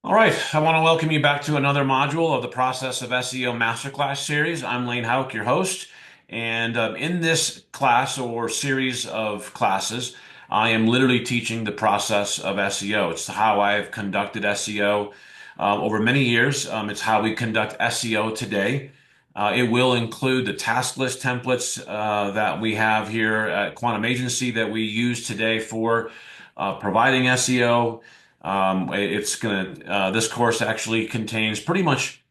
All right, I want to welcome you back to another module of the Process of SEO Masterclass series. I'm Lane Houk, your host, and in this class or series of classes, I am literally teaching the process of SEO. It's how I've conducted SEO over many years. It's how we conduct SEO today. It will include the task list templates that we have here at Quantum Agency that we use today for providing SEO. This course actually contains pretty much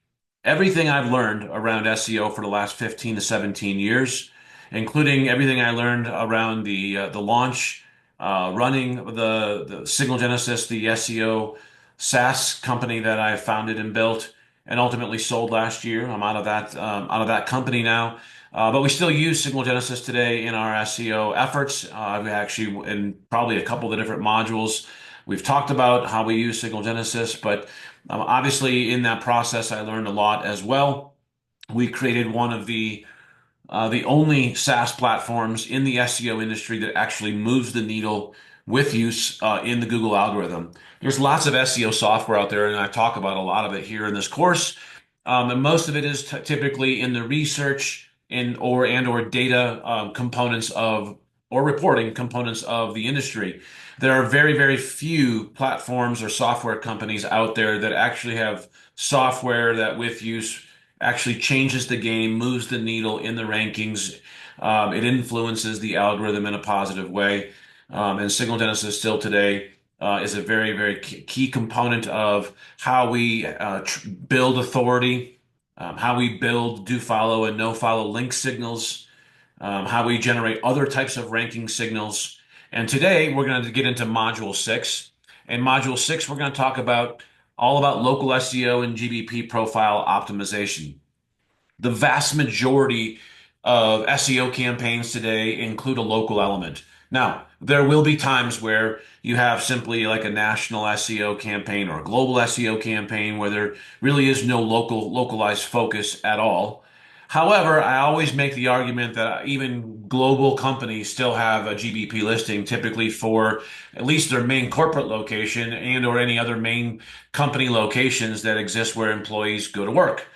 everything I've learned around SEO for the last 15 to 17 years, including everything I learned around the launch, running the Signal Genesis, the SEO SaaS company that I founded and built and ultimately sold last year. I'm out of that company now. But we still use Signal Genesis today in our SEO efforts. We actually, in probably a couple of the different modules, we've talked about how we use Signal Genesis, but obviously in that process, I learned a lot as well. We created one of the only SaaS platforms in the SEO industry that actually moves the needle with use in the Google algorithm. There's lots of SEO software out there, and I talk about a lot of it here in this course. And most of it is typically in the research or data components of or reporting components of the industry. There are very, very few platforms or software companies out there that actually have software that with use actually changes the game, moves the needle in the rankings. It influences the algorithm in a positive way. And Signal Genesis still today is a very, very key component of how we build authority, how we build do follow and no follow link signals, how we generate other types of ranking signals. And today we're going to get into Module 6. In Module 6, we're going to talk about all about local SEO and GBP profile optimization. The vast majority of SEO campaigns today include a local element. Now, there will be times where you have simply like a national SEO campaign or a global SEO campaign where there really is no localized focus at all. However, I always make the argument that even global companies still have a GBP listing, typically for at least their main corporate location and or any other main company locations that exist where employees go to work.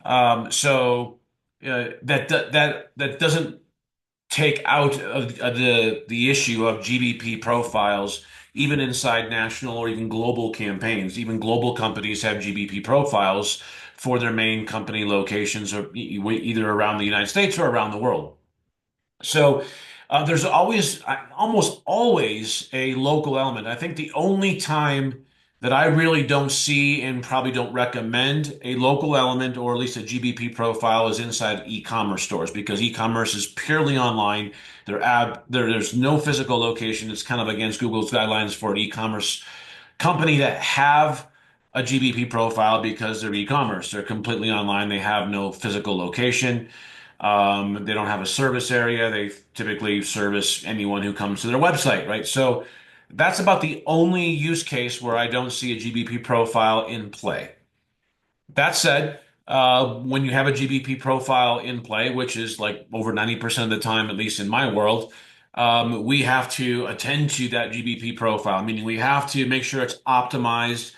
That doesn't take out of the issue of GBP profiles, even inside national or even global campaigns. Even global companies have GBP profiles for their main company locations, or either around the United States or around the world. So there's almost always a local element. I think the only time that I really don't see and probably don't recommend a local element or at least a GBP profile is inside e-commerce stores because e-commerce is purely online. There's no physical location. It's kind of against Google's guidelines for an e-commerce company that have a GBP profile because they're e-commerce. They're completely online. They have no physical location. They don't have a service area. They typically service anyone who comes to their website, right? So that's about the only use case where I don't see a GBP profile in play. That said, when you have a GBP profile in play, which is like over 90% of the time, at least in my world, we have to attend to that GBP profile, meaning we have to make sure it's optimized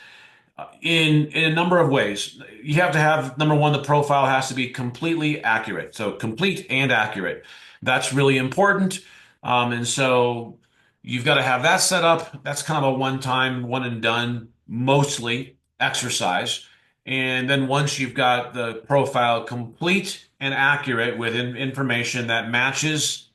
in a number of ways. You have to have, number one, the profile has to be completely accurate. So complete and accurate. That's really important. And so you've got to have that set up. That's kind of a one-time, one and done, mostly exercise. And then once you've got the profile complete and accurate with information that matches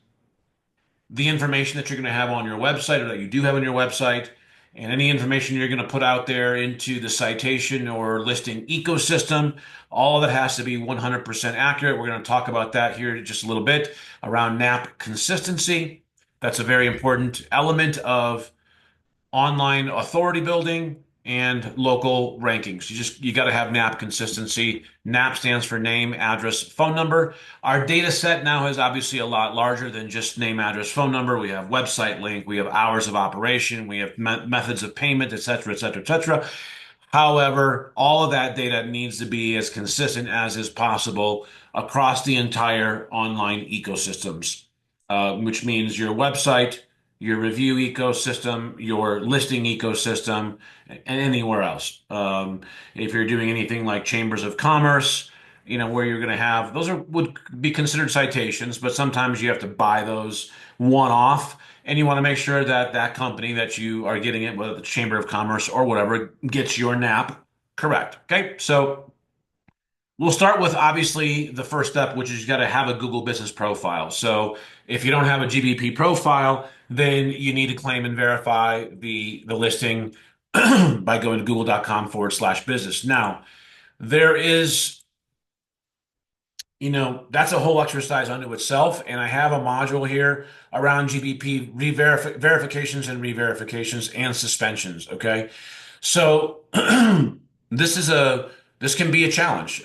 the information that you're going to have on your website or that you do have on your website, and any information you're going to put out there into the citation or listing ecosystem, all of that has to be 100% accurate. We're going to talk about that here in just a little bit around NAP consistency. That's a very important element of online authority building and local rankings. You got to have NAP consistency. NAP stands for name, address, phone number. Our data set now is obviously a lot larger than just name, address, phone number. We have website link, we have hours of operation, we have methods of payment, et cetera, et cetera, et cetera. However, all of that data needs to be as consistent as is possible across the entire online ecosystems, which means your website, your review ecosystem, your listing ecosystem, and anywhere else. If you're doing anything like chambers of commerce, where you're going to have those would be considered citations, but sometimes you have to buy those one off, and you want to make sure that that company that you are getting it, whether the Chamber of Commerce or whatever, gets your NAP correct. Okay, so we'll start with obviously the first step, which is you got to have a Google business profile. So if you don't have a GBP profile, then you need to claim and verify the listing by going to google.com/business. Now, there is, that's a whole exercise unto itself. And I have a module here around GBP verifications and re-verifications and suspensions. Okay. So this is this can be a challenge.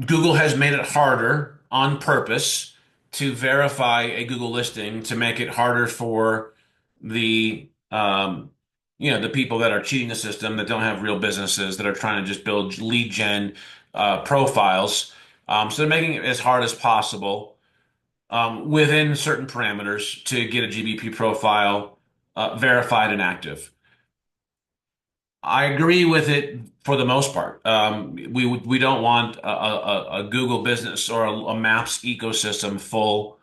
Google has made it harder on purpose to verify a Google listing to make it harder for the the people that are cheating the system, that don't have real businesses, that are trying to just build lead gen profiles. So they're making it as hard as possible within certain parameters to get a GBP profile verified and active. I agree with it for the most part. We don't want a Google business or a Maps ecosystem full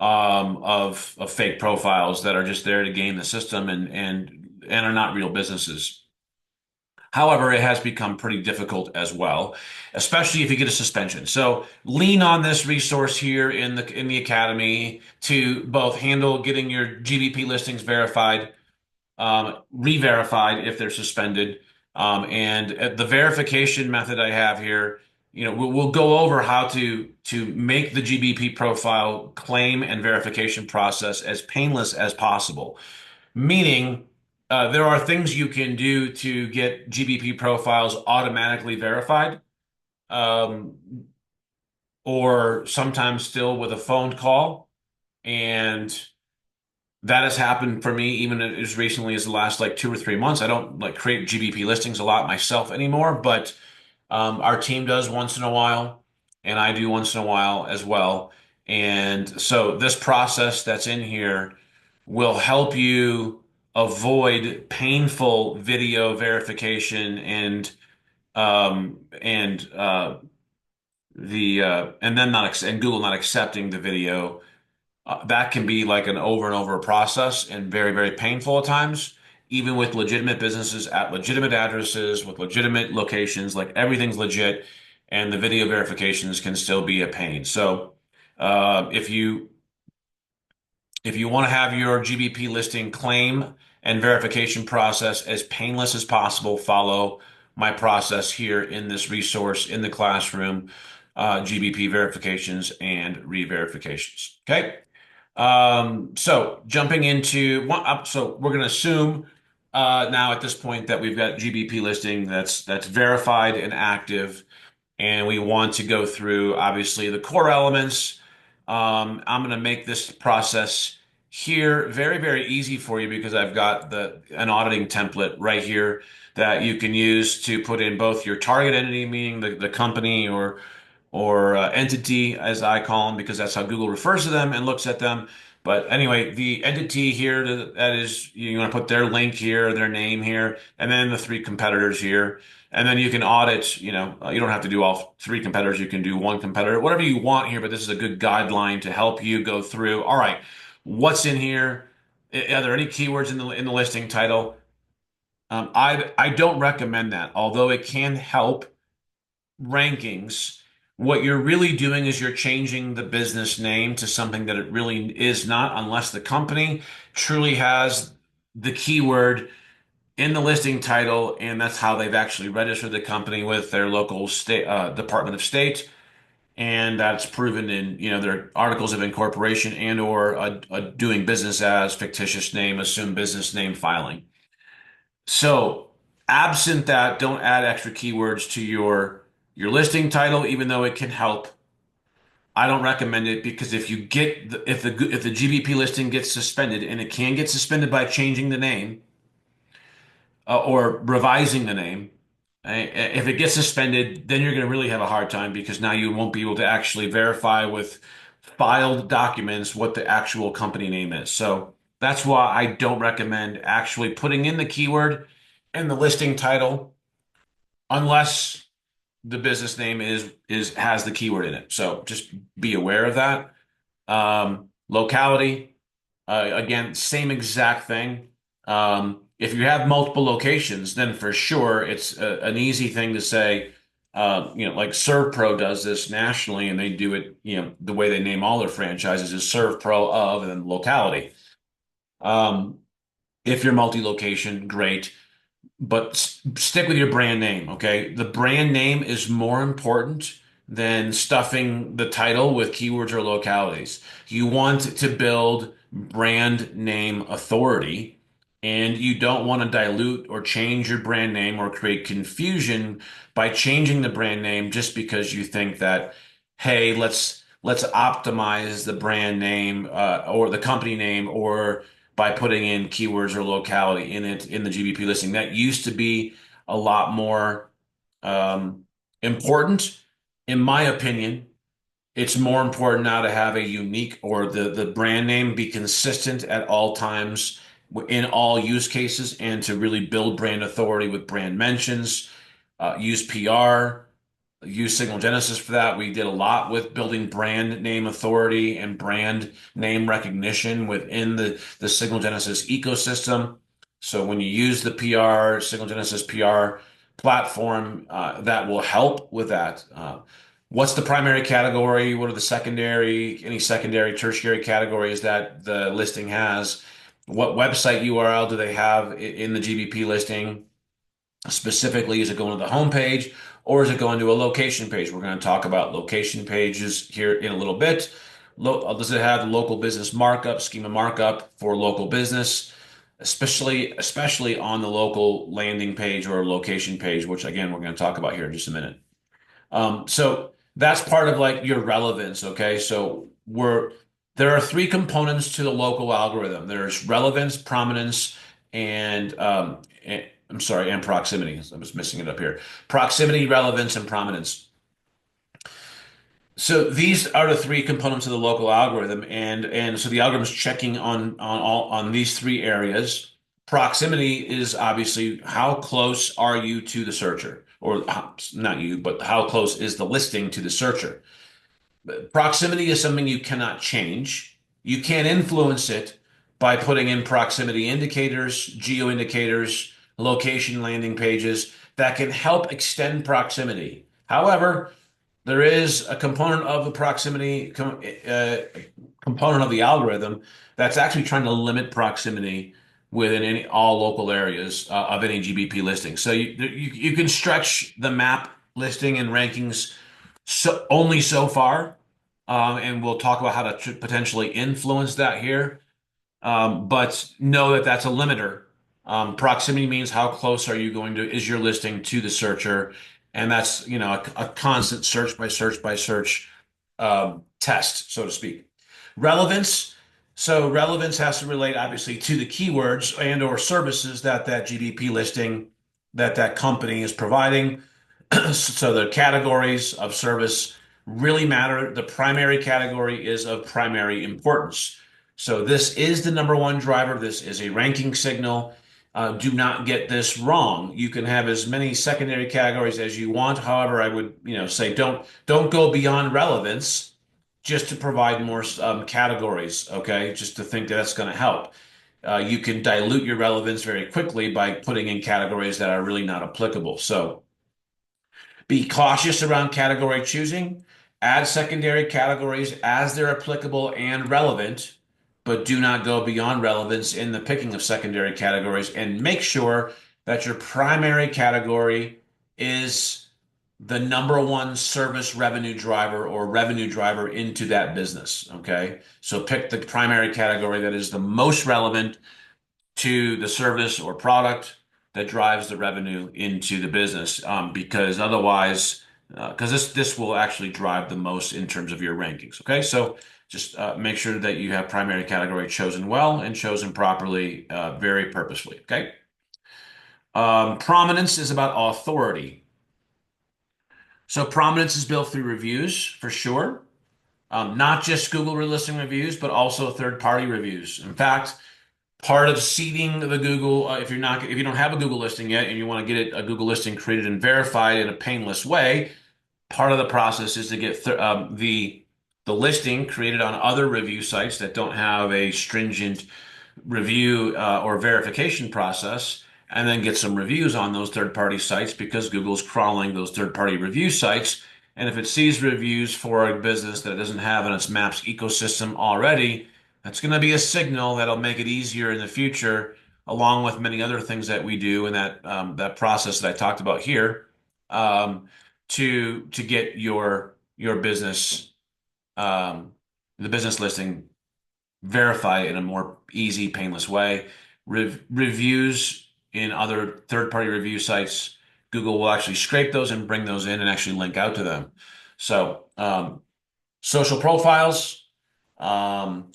of fake profiles that are just there to game the system and are not real businesses. However, it has become pretty difficult as well, especially if you get a suspension. So lean on this resource here in the academy to both handle getting your GBP listings verified, re-verified if they're suspended. And the verification method I have here, we'll go over how to make the GBP profile claim and verification process as painless as possible. Meaning, there are things you can do to get GBP profiles automatically verified, um, or sometimes still with a phone call. And that has happened for me even as recently as the last like 2 or 3 months. I don't like create GBP listings a lot myself anymore, but our team does once in a while, and I do once in a while as well. And so this process that's in here will help you avoid painful video verification and and then not and Google not accepting the video. That can be like an over and over process and very, very painful at times, even with legitimate businesses at legitimate addresses with legitimate locations, like everything's legit, and the video verifications can still be a pain. So, if you want to have your GBP listing claim and verification process as painless as possible, follow my process here in this resource in the classroom, GBP verifications and re-verifications. Okay. So jumping into so we're going to assume now at this point that we've got GBP listing that's verified and active, and we want to go through obviously the core elements. I'm going to make this process here very, very easy for you because I've got an auditing template right here that you can use to put in both your target entity, meaning the company or entity, as I call them, because that's how Google refers to them and looks at them. But anyway, the entity here, that is, you're going to put their link here, their name here, and then the three competitors here. And then you can audit, you don't have to do all three competitors. You can do one competitor, whatever you want here, but this is a good guideline to help you go through. All right, what's in here? Are there any keywords in the listing title? I don't recommend that, although it can help rankings. What you're really doing is you're changing the business name to something that it really is not, unless the company truly has the keyword in the listing title, and that's how they've actually registered the company with their local state Department of State, and that's proven in their articles of incorporation and or a doing business as fictitious name, assumed business name filing. So, absent that, don't add extra keywords to your listing title, even though it can help. I don't recommend it because if you get if the GBP listing gets suspended, and it can get suspended by changing the name or revising the name, if it gets suspended, then you're going to really have a hard time because now you won't be able to actually verify with filed documents what the actual company name is. So that's why I don't recommend actually putting in the keyword in the listing title unless the business name is has the keyword in it. So just be aware of that. Locality, again, same exact thing. If you have multiple locations, then for sure it's an easy thing to say. Like ServPro does this nationally, and they do it. The way they name all their franchises is ServPro of and then locality. Um, if you're multi-location, great, but stick with your brand name, okay? The brand name is more important than stuffing the title with keywords or localities. You want to build brand name authority, and you don't want to dilute or change your brand name or create confusion by changing the brand name just because you think that, hey, let's optimize the brand name or the company name or by putting in keywords or locality in it in the GBP listing. That used to be a lot more um, important, in my opinion. It's more important now to have a unique or the brand name be consistent at all times in all use cases and to really build brand authority with brand mentions, use PR, use Signal Genesis for that. We did a lot with building brand name authority and brand name recognition within the Signal Genesis ecosystem. So when you use the PR, Signal Genesis PR platform, that will help with that. What's the primary category? What are the secondary, any secondary, tertiary categories that the listing has? What website URL do they have in the GBP listing? Specifically, is it going to the home page or is it going to a location page? We're going to talk about location pages here in a little bit. Does it have local business markup, schema markup for local business, especially on the local landing page or location page, which again, we're going to talk about here in just a minute. So that's part of like your relevance. Okay. So there are three components to the local algorithm. There's relevance, prominence, and I'm sorry, and proximity. I was missing it up here. Proximity, relevance, and prominence. So these are the three components of the local algorithm, and so the algorithm is checking on these three areas. Proximity is obviously how close are you to the searcher, or not you, but how close is the listing to the searcher. Proximity is something you cannot change. You can't influence it by putting in proximity indicators, geo indicators, location landing pages that can help extend proximity. However, there is a component of the component of the algorithm that's actually trying to limit proximity within all local areas of any GBP listing. So you can stretch the map listing and rankings only so far, and we'll talk about how to potentially influence that here. But know that that's a limiter. Proximity means how close are you going to, is your listing to the searcher? And that's, a constant search by search by search test, so to speak. Relevance. So relevance has to relate obviously to the keywords and or services that GBP listing that company is providing. So the categories of service really matter. The primary category is of primary importance. So this is the number one driver. This is a ranking signal. Do not get this wrong. You can have as many secondary categories as you want. However, I would, say don't go beyond relevance just to provide more categories. Okay, just to think that that's going to help. You can dilute your relevance very quickly by putting in categories that are really not applicable. So be cautious around category choosing. Add secondary categories as they're applicable and relevant, but do not go beyond relevance in the picking of secondary categories. And make sure that your primary category is the number one service revenue driver or revenue driver into that business. Okay. So pick the primary category that is the most relevant to the service or product that drives the revenue into the business. Because otherwise, because this will actually drive the most in terms of your rankings. Okay, so just make sure that you have primary category chosen well and chosen properly, very purposefully. Okay. Prominence is about authority. So prominence is built through reviews for sure. not just Google listing reviews, but also third-party reviews. In fact, part of seeding the Google, if you don't have a Google listing yet and you want to get a Google listing created and verified in a painless way, part of the process is to get the listing created on other review sites that don't have a stringent review or verification process, and then get some reviews on those third-party sites because Google's crawling those third-party review sites. And if it sees reviews for a business that it doesn't have in its Maps ecosystem already, that's going to be a signal that'll make it easier in the future, along with many other things that we do in that process that I talked about here, um, to get your business the business listing verify in a more easy, painless way. Reviews in other third-party review sites, Google will actually scrape those and bring those in and actually link out to them. So, social profiles. Um,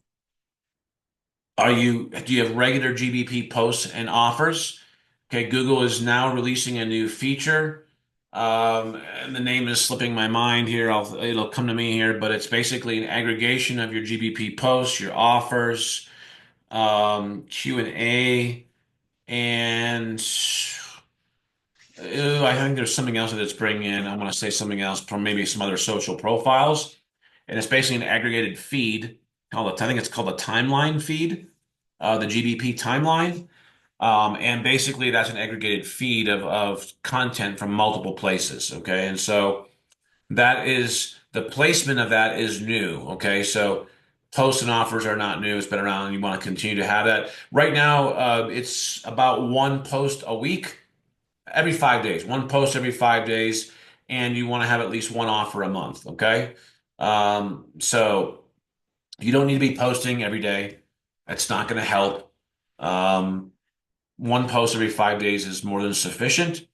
do you have regular GBP posts and offers? Okay, Google is now releasing a new feature. And the name is slipping my mind here. It'll come to me here, but it's basically an aggregation of your GBP posts, your offers, Q&A, and I think there's something else that it's bringing in. I want to say something else from maybe some other social profiles, and it's basically an aggregated feed I think it's called a timeline feed, the GBP timeline. And basically that's an aggregated feed of content from multiple places. Okay. And so that is the placement of that is new. Okay. So posts and offers are not new. It's been around and you want to continue to have that. Right now, it's about one post a week, every 5 days, one post every 5 days. And you want to have at least one offer a month. Okay. So you don't need to be posting every day. That's not going to help. Um, one post every 5 days is more than sufficient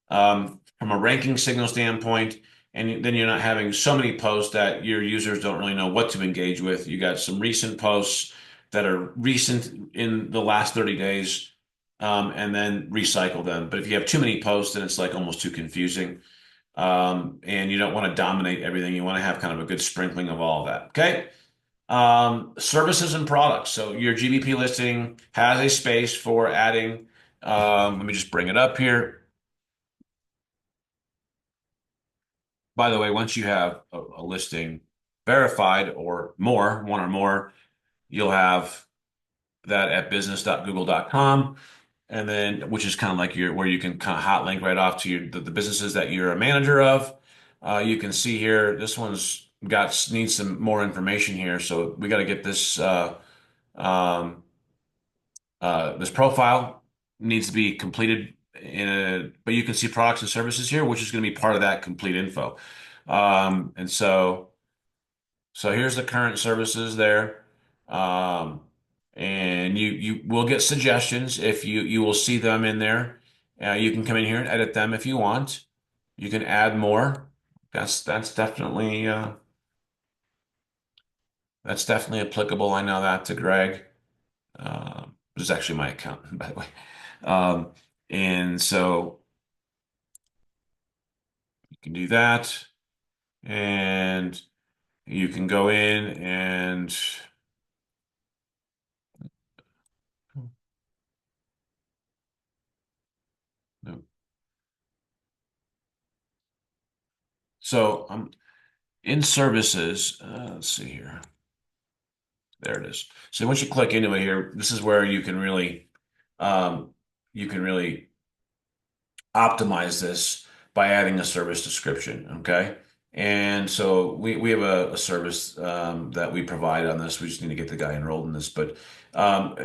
from a ranking signal standpoint. And then you're not having so many posts that your users don't really know what to engage with. You got some recent posts that are recent in the last 30 days, and then recycle them. But if you have too many posts, then it's like almost too confusing. And you don't want to dominate everything. You want to have kind of a good sprinkling of all of that. Okay. Services and products. So your GBP listing has a space for adding. Let me just bring it up here. By the way, once you have a listing verified or more, one or more, you'll have that at business.google.com. And then, which is kind of like where you can kind of hot link right off to the businesses that you're a manager of. You can see here, this one's needs some more information here. So we got to get um, this profile needs to be completed but you can see products and services here, which is going to be part of that complete info. And so here's the current services there. Um, and you will get suggestions if you will see them in there. You can come in here and edit them if you want. You can add more. That's definitely applicable. I know that to Greg. This is actually my account, by the way. Um, and so you can do that, and you can go in and so I'm in services. Let's see here. There it is. So once you click into it here, this is where um, you can really optimize this by adding a service description. Okay. And so we have a service that we provide on this. We just need to get the guy enrolled in this. But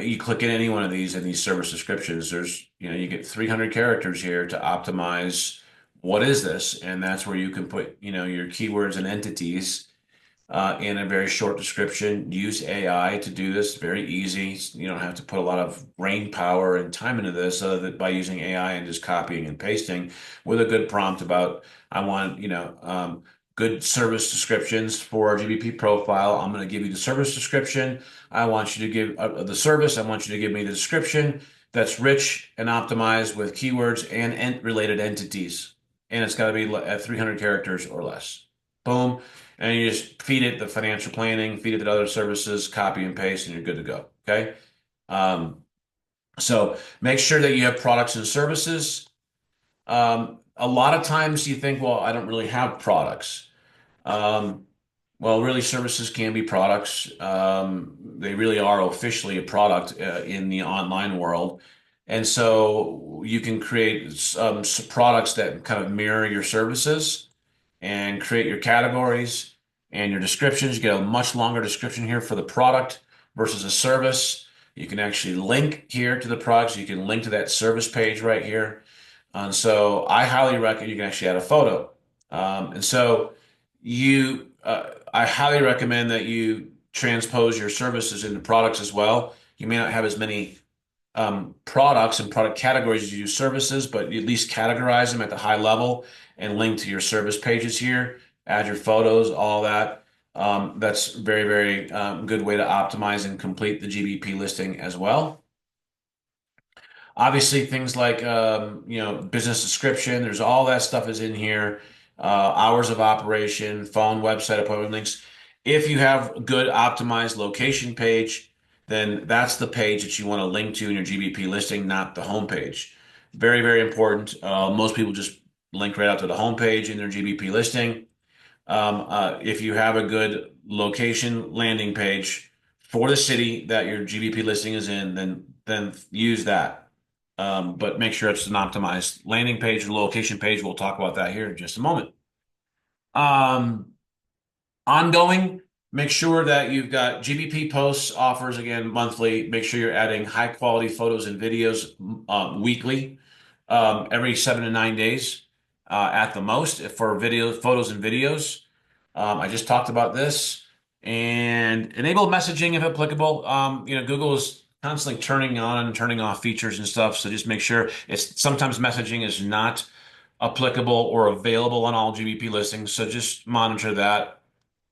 you click in any one of these in these service descriptions, you get 300 characters here to optimize what is this, and that's where you can put your keywords and entities in a very short description. Use AI to do this. Very easy. You don't have to put a lot of brain power and time into this other than by using AI and just copying and pasting with a good prompt about, I want, good service descriptions for our GBP profile. I'm going to give you the service description. I want you to give the service. I want you to give me the description that's rich and optimized with keywords and related entities. And it's got to be at 300 characters or less. Boom. and you just feed it the financial planning, feed it the other services, copy and paste, and you're good to go. Okay. Um, so make sure that you have products and services. A lot of times you think, well, I don't really have products. Um, well, really, services can be products. They really are officially a product in the online world. And so you can create products that kind of mirror your services and create your categories and your descriptions. You get a much longer description here for the product versus a service. You can actually link here to the product. So you can link to that service page right here. And so I highly recommend you can actually add a photo. And so I highly recommend that you transpose your services into products as well. You may not have as many products and product categories as you do services, but you at least categorize them at the high level and link to your service pages here, add your photos, all that. That's very, very good way to optimize and complete the GBP listing as well. Obviously, things like business description, there's all that stuff is in here. Hours of operation, phone, website, appointment links. If you have a good optimized location page, then that's the page that you want to link to in your GBP listing, not the home page. Very, very important. Most people just link right out to the home page in their GBP listing. If you have a good location landing page for the city that your GBP listing is in, then use that. But make sure it's an optimized landing page or location page. We'll talk about that here in just a moment. Um, Ongoing, make sure that you've got GBP posts, offers again monthly. Make sure you're adding high quality photos and videos weekly, every 7 to 9 days at the most for photos and videos. I just talked about this and enable messaging if applicable. Google is constantly turning on and turning off features and stuff. So just make sure it's sometimes messaging is not applicable or available on all GBP listings. So just monitor that.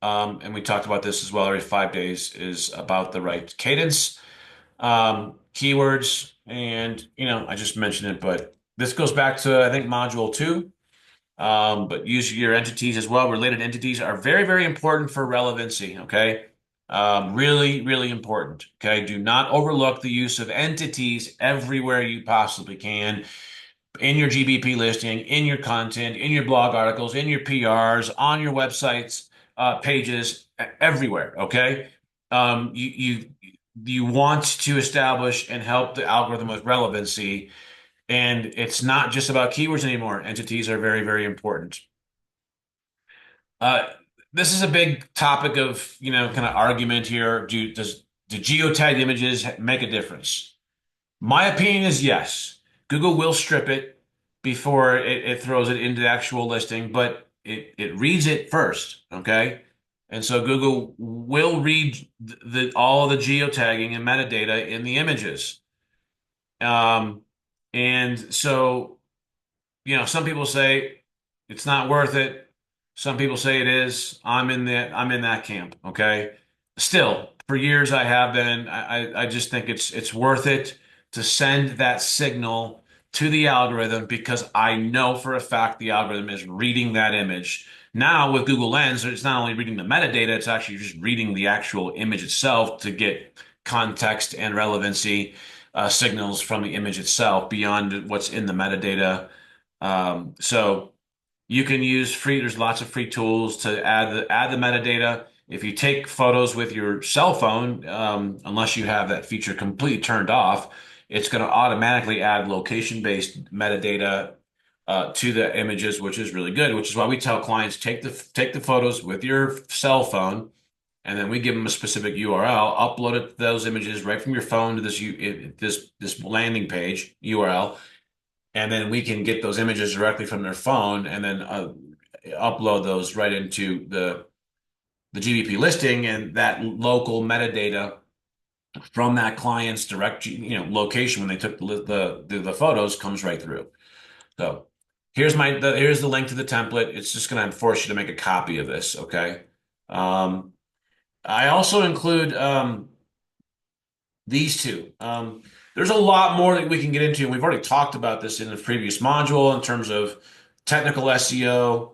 And we talked about this as well. Every 5 days is about the right cadence. Keywords, and I just mentioned it, but this goes back to I think module 2. But use your entities as well. Related entities are very, very important for relevancy. Okay. Really, really important. Okay. Do not overlook the use of entities everywhere you possibly can in your GBP listing, in your content, in your blog articles, in your PRs, on your websites, pages, everywhere. Okay. You want to establish and help the algorithm with relevancy. And it's not just about keywords anymore. Entities are very, very important. Uh, this is a big topic of, kind of argument here. Do geotagged images make a difference? My opinion is yes. Google will strip it before it throws it into the actual listing, but it reads it first, okay? And so Google will read all of the geotagging and metadata in the images. Um, and so some people say it's not worth it. Some people say it is. I'm in that camp. Okay. Still, for years I have been. I just think it's worth it to send that signal to the algorithm because I know for a fact the algorithm is reading that image. Now with Google Lens, it's not only reading the metadata, it's actually just reading the actual image itself to get context and relevancy signals from the image itself beyond what's in the metadata. So you can use there's lots of free tools to add the metadata. If you take photos with your cell phone, unless you have that feature completely turned off, it's going to automatically add location-based metadata to the images, which is really good, which is why we tell clients take the photos with your cell phone, and then we give them a specific URL, upload those images right from your phone to this landing page URL, and then we can get those images directly from their phone and then upload those right into the GBP listing, and that local metadata from that client's direct location when they took the photos comes right through. So here's the link to the template. It's just going to force you to make a copy of this. Okay. Um, I also include these two. There's a lot more that we can get into. We've already talked about this in the previous module in terms of technical SEO,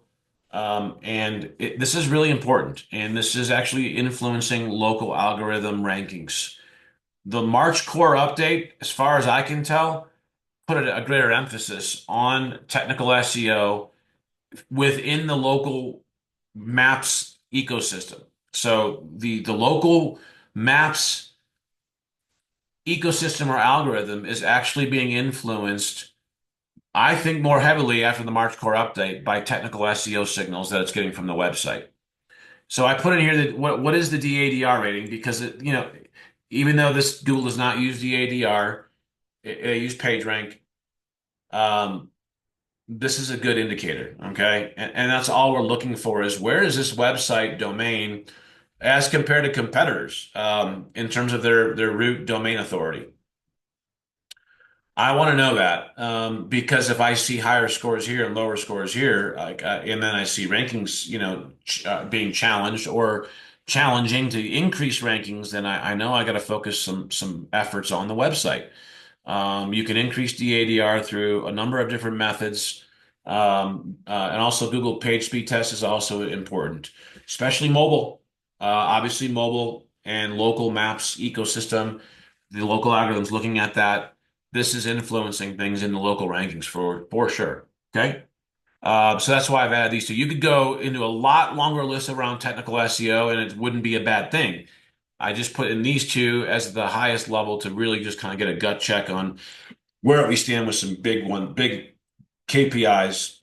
This is really important, and this is actually influencing local algorithm rankings. The March core update, as far as I can tell, put a greater emphasis on technical SEO within the local maps ecosystem. So the local maps ecosystem or algorithm is actually being influenced, I think, more heavily after the March core update by technical SEO signals that it's getting from the website. So I put in here that what is the DADR rating, because even though this Google does not use DADR, it use PageRank. Um, this is a good indicator, okay? And that's all we're looking for, is where is this website domain as compared to competitors, in terms of their root domain authority. I want to know that, because if I see higher scores here and lower scores here, and then I see rankings, being challenged or challenging to increase rankings, then I know I got to focus some efforts on the website. You can increase DADR through a number of different methods. And also Google page speed test is also important, especially mobile. Obviously mobile and local maps ecosystem, the local algorithms looking at that. This is influencing things in the local rankings for sure. Okay. So that's why I've added these two. You could go into a lot longer list around technical SEO, and it wouldn't be a bad thing. I just put in these two as the highest level to really just kind of get a gut check on where we stand with some big KPIs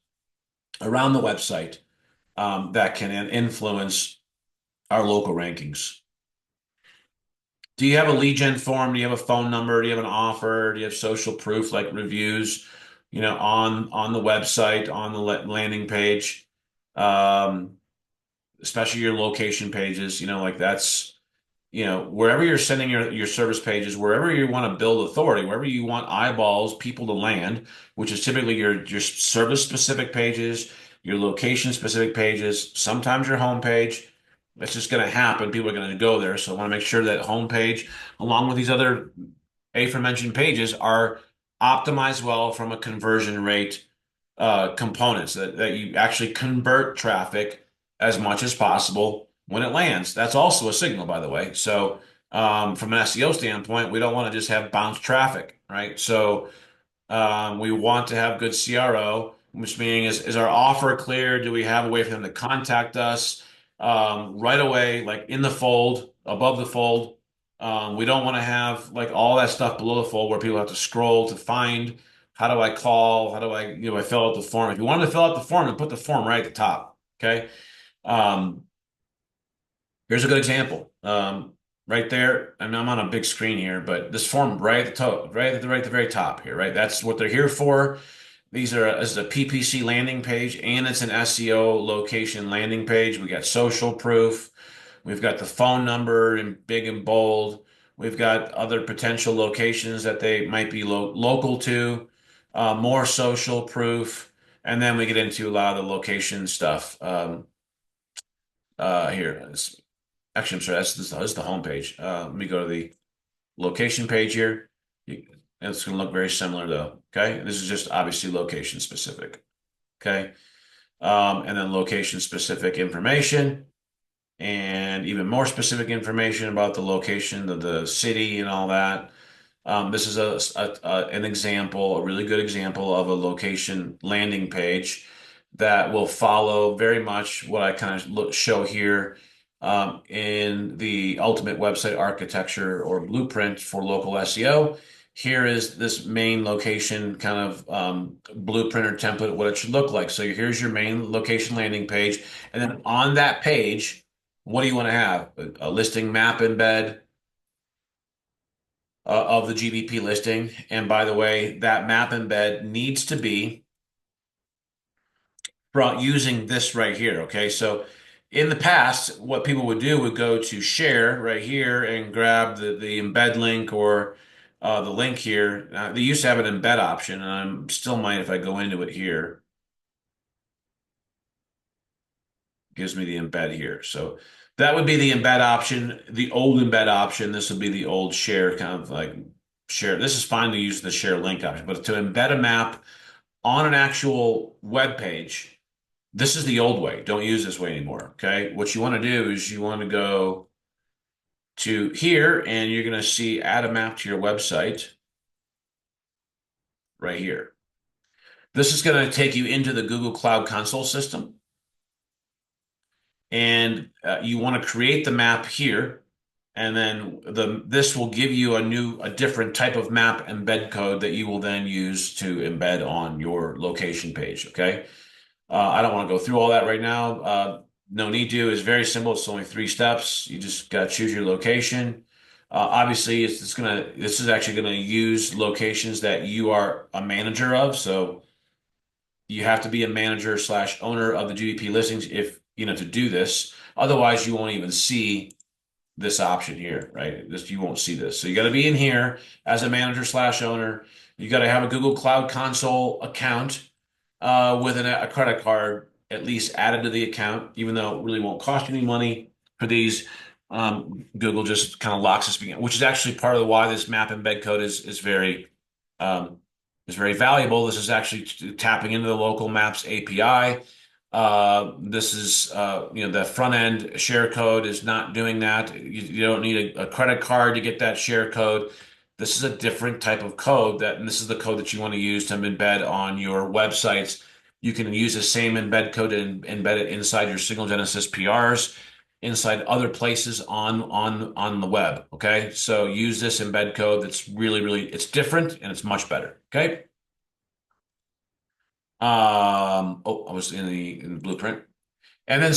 around the website, that can influence our local rankings. Do you have a lead gen form? Do you have a phone number? Do you have an offer? Do you have social proof like reviews, on the website, on the landing page, um, especially your location pages, like that's, wherever you're sending your service pages, wherever you want to build authority, wherever you want eyeballs, people to land, which is typically your service specific pages, your location specific pages, sometimes your homepage. It's just going to happen. People are going to go there. So I want to make sure that homepage, along with these other aforementioned pages, are optimized well from a conversion rate, components, that you actually convert traffic as much as possible when it lands. That's also a signal, by the way. So, from an SEO standpoint, we don't want to just have bounce traffic, right? So, we want to have good CRO, which means is our offer clear? Do we have a way for them to contact us, right away, like in the fold, above the fold? We don't want to have like all that stuff below the fold where people have to scroll to find, how do I call? How do I fill out the form? If you wanted to fill out the form, then put the form right at the top. Okay. Um, Here's a good example. Right there, I mean, I'm on a big screen here, but this form right at the top, right at the very top here, right? That's what they're here for. This is a PPC landing page, and it's an SEO location landing page. We got social proof. We've got the phone number in big and bold. We've got other potential locations that they might be local to, more social proof, and then we get into a lot of the location stuff. Here, actually, I'm sorry, this is the home page. Let me go to the location page here. It's going to look very similar though. Okay. This is just obviously location specific. Okay. And then location specific information, and even more specific information about the location of the city and all that. This is an example, a really good example of a location landing page that will follow very much what I kind of show here, in the ultimate website architecture or blueprint for local SEO. Here is this main location kind of, blueprint or template, what it should look like. So here's your main location landing page. And then on that page, what do you want to have? A listing map embed, of the GBP listing. And by the way, that map embed needs to be brought using this right here. Okay. So in the past, what people would do would go to share right here and grab the embed link, or, the link here. They used to have an embed option, and I'm still might if I go into it here, gives me the embed here. So that would be the embed option, the old embed option. This would be the old share, kind of like share. This is fine to use the share link option, but to embed a map on an actual web page, This is the old way. Don't use this way anymore. Okay. What you want to do is you want to go to here and you're going to see add a map to your website right here. This is going to take you into the Google Cloud Console system. And you want to create the map here. And then this will give you a different type of map embed code that you will then use to embed on your location page. Okay. I don't want to go through all that right now. No need to. It's very simple. It's only 3 steps. You just got to choose your location. Obviously, this is actually gonna use locations that you are a manager of. So you have to be a manager slash owner of the GDP listings if you know to do this. Otherwise, you won't even see this option here, right? You won't see this. So you got to be in here as a manager slash owner. You got to have a Google Cloud Console account with a credit card at least added to the account, even though it really won't cost you any money for these. Google just kind of locks this, which is actually part of why this map embed code um, is very valuable. This is actually tapping into the local maps API. This is, the front end share code is not doing that. You don't need a credit card to get that share code. This is a different type of code and this is the code that you want to use to embed on your websites. You can use the same embed code and embed it inside your Signal Genesis PRs, inside other places on the web. Okay, so use this embed code. That's really it's different and it's much better. Okay. I was in the blueprint. And then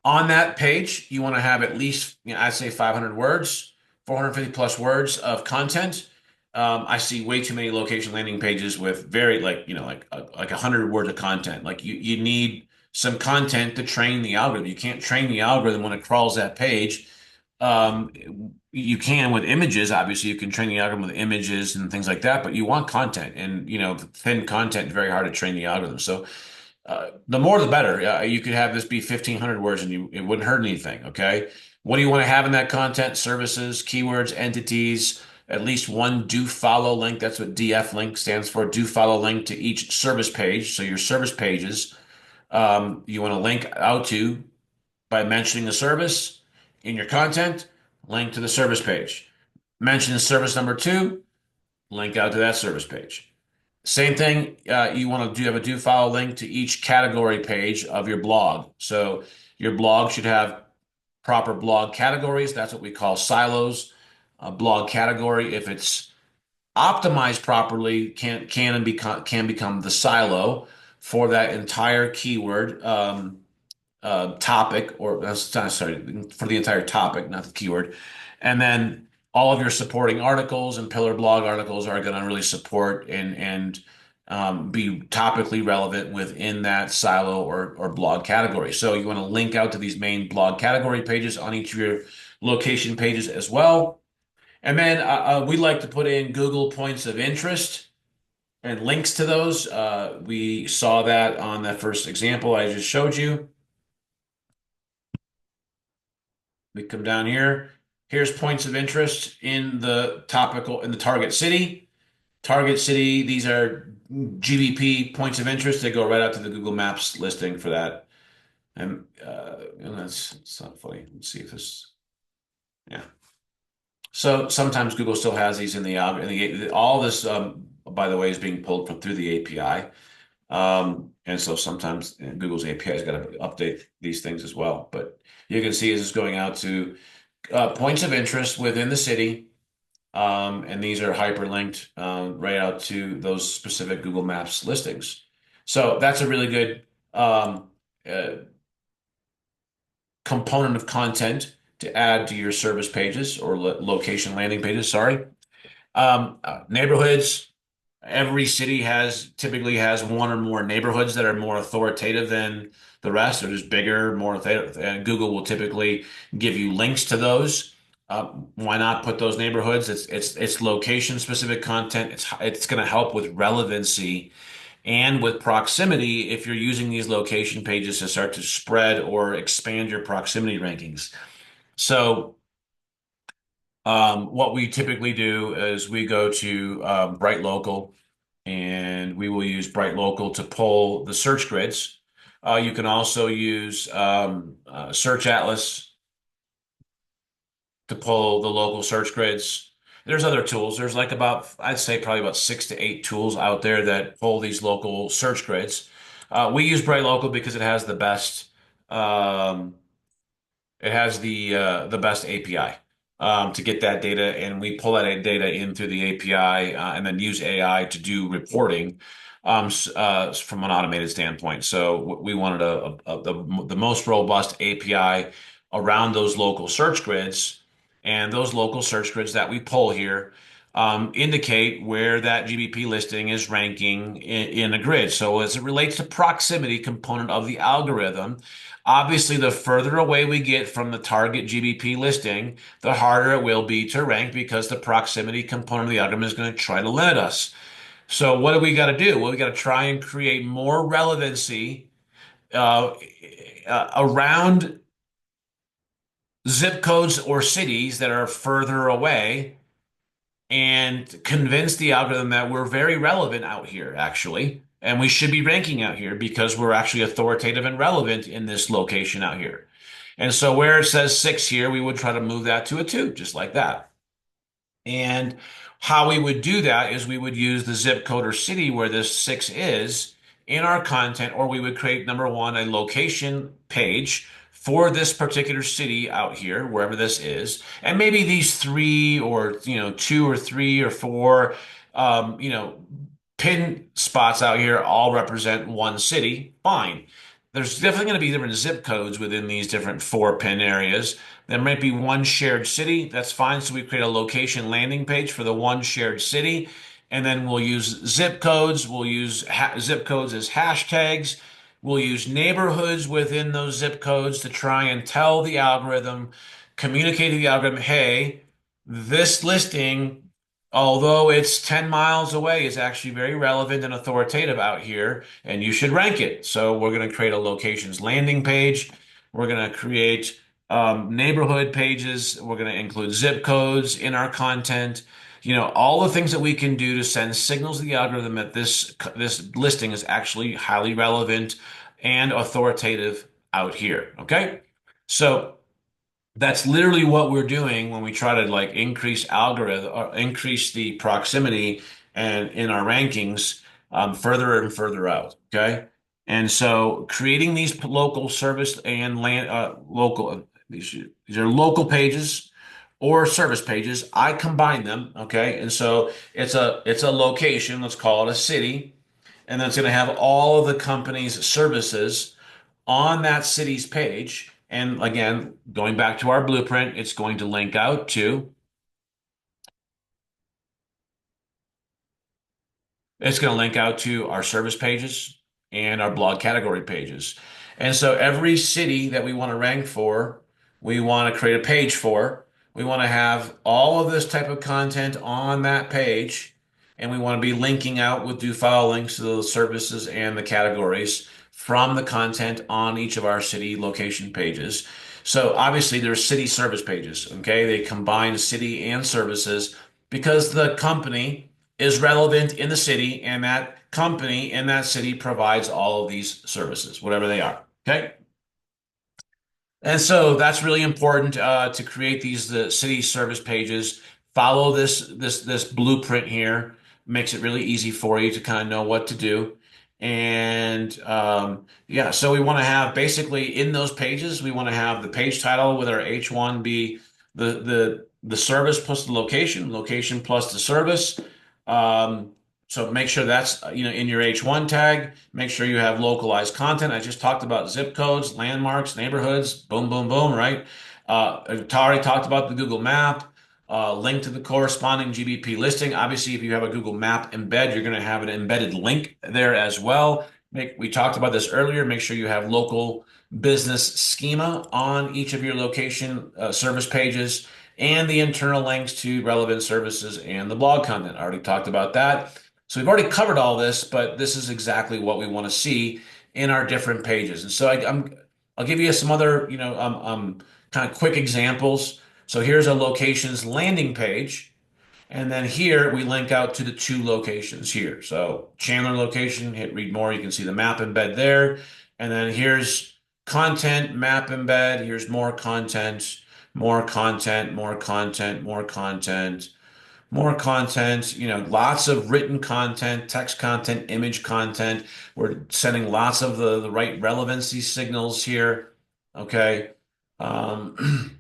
on that page, you want to have at least, I'd say 500 words, 450 plus words of content. I see way too many location landing pages with very like 100 words of content. Like you need some content to train the algorithm. You can't train the algorithm when it crawls that page. Um, you can with images, obviously you can train the algorithm with images and things like that, but you want content and thin content is very hard to train the algorithm. So the more the better. You could have this be 1,500 words and it wouldn't hurt anything. Okay. What do you want to have in that content? Services, keywords, entities, at least one do follow link. That's what DF link stands for. Do follow link to each service page. So your service pages, you want to link out to by mentioning the service in your content, link to the service page. Mention the service number two, link out to that service page. Same thing, you want to have a do follow link to each category page of your blog. So your blog should have proper blog categories. That's what we call silos. A blog category, if it's optimized properly, can become the silo for that entire keyword. Topic, or sorry, for the entire topic, not the keyword. And then all of your supporting articles and pillar blog articles are going to really support and be topically relevant within that silo or blog category. So you want to link out to these main blog category pages on each of your location pages as well. And then we like to put in Google points of interest and links to those. We saw that on that first example I just showed you. We come down here. Here's points of interest in the target city. Target city, these are GBP points of interest. They go right out to the Google Maps listing for that. And it's not funny. Let's see if this, yeah. So sometimes Google still has these in the algorithm. All this, by the way, is being pulled from through the API. And so sometimes Google's API has got to update these things as well. But you can see this is going out to points of interest within the city. And these are hyperlinked right out to those specific Google Maps listings. So that's a really good uh, component of content to add to your service pages or location landing pages. Sorry. Neighborhoods. Every city typically has one or more neighborhoods that are more authoritative than the rest. They're just bigger, more authoritative. And Google will typically give you links to those. Why not put those neighborhoods? It's location specific content. It's going to help with relevancy and with proximity if you're using these location pages to start to spread or expand your proximity rankings. So what we typically do is we go to Bright Local. and we will use Bright Local to pull the search grids. You can also use Search Atlas to pull the local search grids. There's other tools. There's like about, I'd say probably about 6 to 8 tools out there that pull these local search grids. We use Bright Local because um, it has the best API to get that data, and we pull that data in through the API and then use AI to do reporting from an automated standpoint. So we wanted the most robust API around those local search grids, and those local search grids that we pull here indicate where that GBP listing is ranking in a grid. So as it relates to proximity component of the algorithm, obviously, the further away we get from the target GBP listing, the harder it will be to rank because the proximity component of the algorithm is going to try to limit us. So what do we got to do? Well, we got to try and create more relevancy uh, around zip codes or cities that are further away and convince the algorithm that we're very relevant out here, actually. And we should be ranking out here because we're actually authoritative and relevant in this location out here. And so where it says 6 here, we would try to move that to a 2, just like that. And how we would do that is we would use the zip code or city where this 6 is in our content, or we would create number one, a location page for this particular city out here, wherever this is. And maybe these three or, 2 or 3 or 4, um, you know, pin spots out here all represent one city. Fine. There's definitely going to be different zip codes within these different 4 pin areas. There might be one shared city. That's fine. So we create a location landing page for the one shared city. And then we'll use zip codes. We'll use zip codes as hashtags. We'll use neighborhoods within those zip codes to try and tell the algorithm, communicate to the algorithm, hey, this listing, although it's 10 miles away, is actually very relevant and authoritative out here, and you should rank it. So we're going to create a locations landing page. We're going to create neighborhood pages. We're going to include zip codes in our content. All the things that we can do to send signals to the algorithm that this listing is actually highly relevant and authoritative out here. Okay, so that's literally what we're doing when we try to like increase the proximity and in our rankings further and further out. Okay, and so creating these local service and land local these are local pages or service pages. I combine them. Okay, and so it's a location. Let's call it a city, and then it's going to have all of the company's services on that city's page. And again, going back to our blueprint, it's going to link out to It's going to link out to our service pages and our blog category pages. And so every city that we want to rank for, we want to create a page for. We want to have all of this type of content on that page. And we want to be linking out with do file links to those services and the categories from the content on each of our city location pages. So obviously there's city service pages. Okay. They combine city and services because the company is relevant in the city, and that company in that city provides all of these services, whatever they are. Okay. And so that's really important to create these the city service pages. Follow this blueprint here. Makes it really easy for you to kind of know what to do. And yeah, so we want to have basically in those pages, we want to have the page title with our H1 be the service plus the location, location plus the service. Um, so make sure that's in your H1 tag. Make sure you have localized content. I just talked about zip codes, landmarks, neighborhoods, boom, boom, boom, right? Tari talked about the Google Map, link to the corresponding GBP listing. Obviously, if you have a Google Map embed, you're going to have an embedded link there as well. We talked about this earlier. Make sure you have local business schema on each of your location service pages and the internal links to relevant services and the blog content. I already talked about that. So we've already covered all this, but this is exactly what we want to see in our different pages. And so I'll give you some other, kind of quick examples. So here's a locations landing page. And then here we link out to the two locations here. So Chandler location, hit read more. You can see the map embed there. And then here's content, map embed. Here's more content, more content, more content, more content, more content. Lots of written content, text content, image content. We're sending lots of the right relevancy signals here. Okay. Um,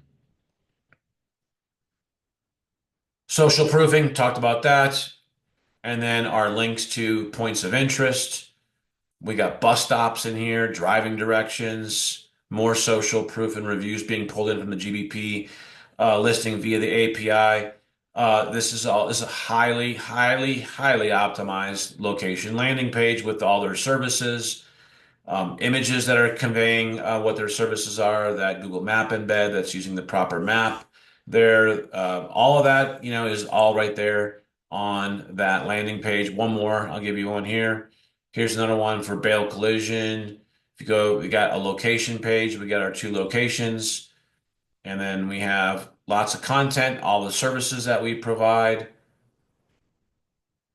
Social proofing, talked about that. And then our links to points of interest. We got bus stops in here, driving directions, more social proof and reviews being pulled in from the GBP listing via the API. This is a highly, highly, highly optimized location landing page with all their services, images that are conveying what their services are, that Google Map embed that's using the proper map there. All of that, is all right there on that landing page. One more, I'll give you one here. Here's another one for bail collision. If you go, we got a location page. We got our two locations, and then we have lots of content, all the services that we provide,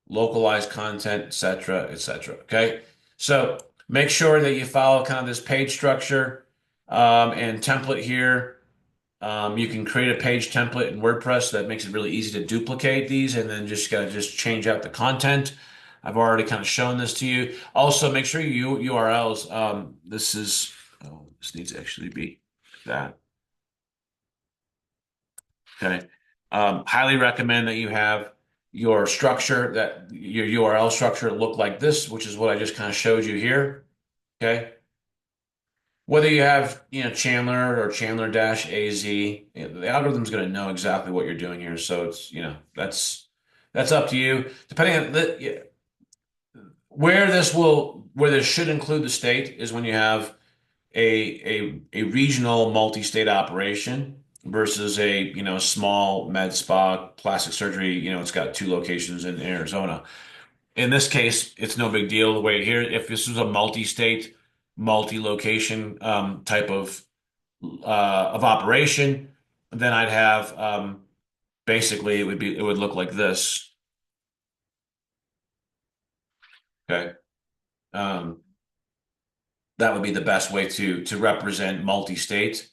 localized content, etc., etc. Okay, so make sure that you follow kind of this page structure and template here. You can create a page template in WordPress that makes it really easy to duplicate these, and then just gotta just change out the content. I've already kind of shown this to you. Also, make sure you URLs. This needs to actually be that. Okay. Highly recommend that you have your structure, that your URL structure look like this, which is what I just kind of showed you here. Okay. Whether you have, Chandler or Chandler-AZ, the algorithm's going to know exactly what you're doing here. So it's, that's up to you. Depending on where this should include the state is when you have a regional multi-state operation versus a small med spa plastic surgery. It's got two locations in Arizona. In this case, it's no big deal the way here. If this was a multi-state, multi-location type of operation, then I'd have basically it would look like this. Okay. Um, that would be the best way to represent multi-state.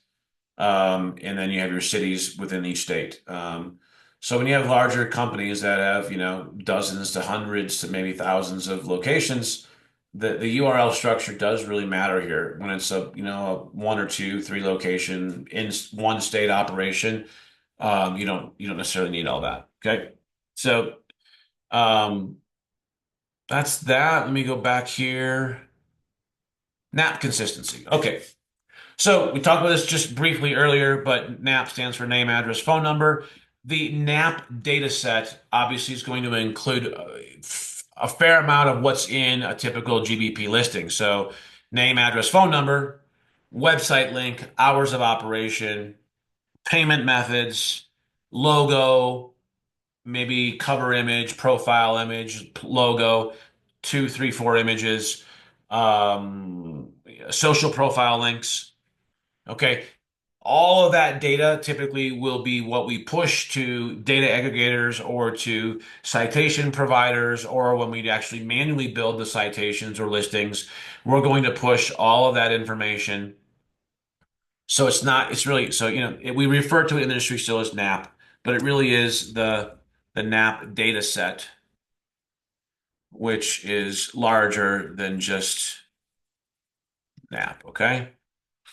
And then you have your cities within each state. So when you have larger companies that have, dozens to hundreds to maybe thousands of locations, the URL structure does really matter here. When it's a one or two, three location in one state operation, you don't necessarily need all that. Okay. So um, that's that. Let me go back here. NAP consistency. Okay. So we talked about this just briefly earlier, but NAP stands for name, address, phone number. The NAP data set obviously is going to include a fair amount of what's in a typical GBP listing. So name, address, phone number, website link, hours of operation, payment methods, logo, maybe cover image, profile image, logo, two, three, four images, um, social profile links. Okay. All of that data typically will be what we push to data aggregators or to citation providers, or when we actually manually build the citations or listings, we're going to push all of that information. So it's really, so, we refer to it in the industry still as NAP, but it really is the NAP data set, which is larger than just NAP. Okay.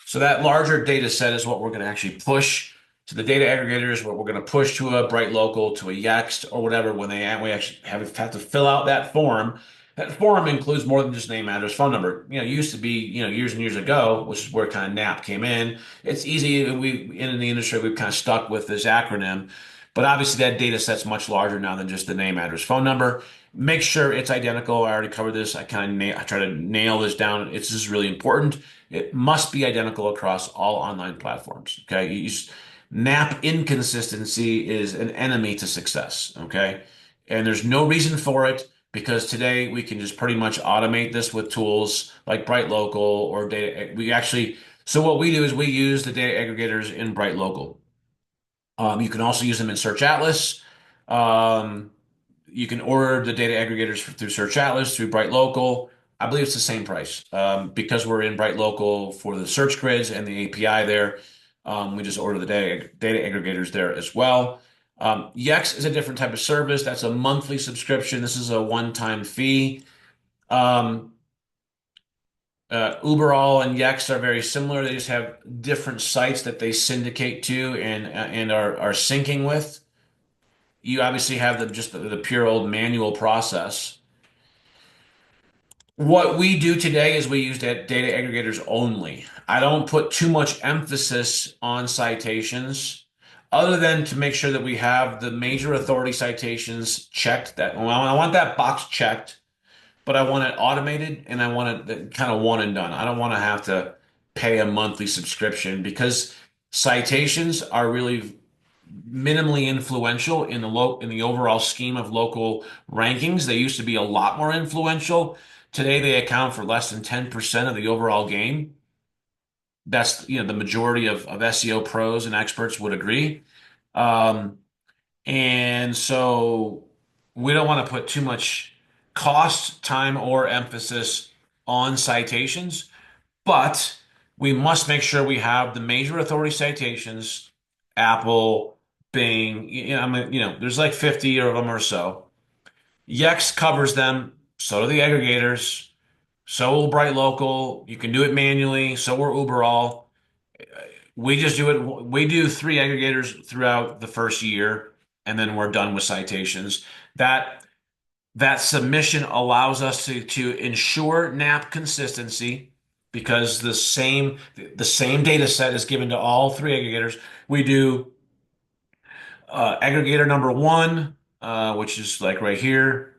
So that larger data set is what we're going to actually push to the data aggregators, what we're going to push to a Bright Local, to a Yext, or whatever, when we actually have to fill out that form. That form includes more than just name, address, phone number. It used to be, years and years ago, which is where kind of NAP came in. It's easy. In the industry, we've kind of stuck with this acronym, but obviously that data set's much larger now than just the name, address, phone number. Make sure it's identical. I already covered this. I try to nail this down. It's just really important. It must be identical across all online platforms. Okay. NAP inconsistency is an enemy to success. Okay. And there's no reason for it, because today we can just pretty much automate this with tools like Bright Local or data. So what we do is we use the data aggregators in Bright Local. You can also use them in Search Atlas. Um, you can order the data aggregators through Search Atlas, through Bright Local. I believe it's the same price. Because we're in Bright Local for the search grids and the API there, we just order the data aggregators there as well. Yext is a different type of service. That's a monthly subscription. This is a one-time fee. Um, Uberall and Yext are very similar. They just have different sites that they syndicate to and are syncing with. You obviously have the pure old manual process. What we do today is we use data aggregators only. I don't put too much emphasis on citations, other than to make sure that we have the major authority citations checked. That well, I want that box checked, but I want it automated and I want it kind of one and done. I don't want to have to pay a monthly subscription because citations are really minimally influential in the overall scheme of local rankings. They used to be a lot more influential. Today they account for less than 10% of the overall game. That's, the majority of SEO pros and experts would agree. Um, and so we don't want to put too much cost, time, or emphasis on citations, but we must make sure we have the major authority citations, Apple, Bing, there's like 50 of them or so. Yext covers them, so do the aggregators, so will Bright Local. You can do it manually, so will Uberall. We just do it. We do three aggregators throughout the first year, and then we're done with citations. That that submission allows us to ensure NAP consistency because the same data set is given to all three aggregators. We do aggregator number one, which is like right here.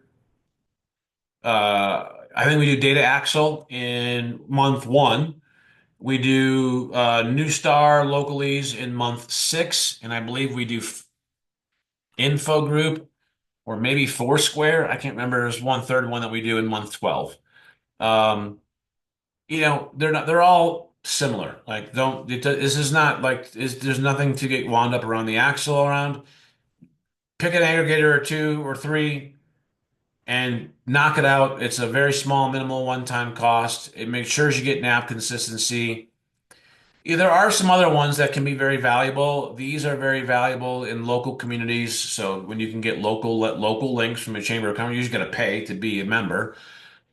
I think we do data axle in month one. We do New Star localies in month six, and I believe we do info group or maybe Foursquare. I can't remember. There's one third one that we do in month 12. Um, they're all similar. Like, this is not like, there's nothing to get wound up around the axle around. Pick an aggregator or two or three and knock it out. It's a very small, minimal one-time cost. It makes sure you get NAP consistency. Yeah, there are some other ones that can be very valuable. These are very valuable in local communities. So when you can get local links from a chamber of commerce, you just got to pay to be a member.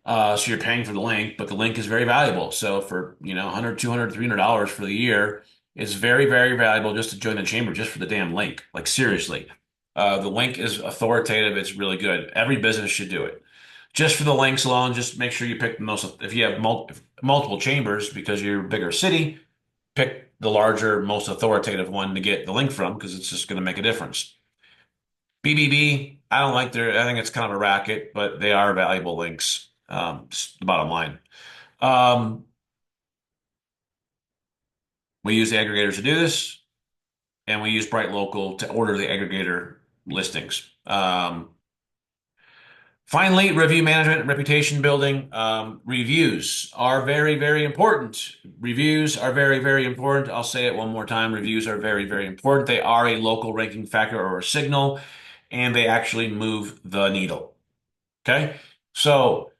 So you're paying for the link, but the link is very valuable. So for, 100, 200, $300 for the year, it's very, very valuable just to join the chamber, just for the damn link. Like, seriously. The link is authoritative. It's really good. Every business should do it. Just for the links alone, just make sure you pick the most. If you have multiple chambers because you're a bigger city, pick the larger, most authoritative one to get the link from because it's just going to make a difference. BBB, I don't like I think it's kind of a racket, but they are valuable links. Just the bottom line. Um, we use the aggregators to do this, and we use Bright Local to order the aggregator listings. Finally, review management and reputation building. Reviews are very, very important. Reviews are very, very important. I'll say it one more time. Reviews are very, very important. They are a local ranking factor or a signal, and they actually move the needle. Okay. So,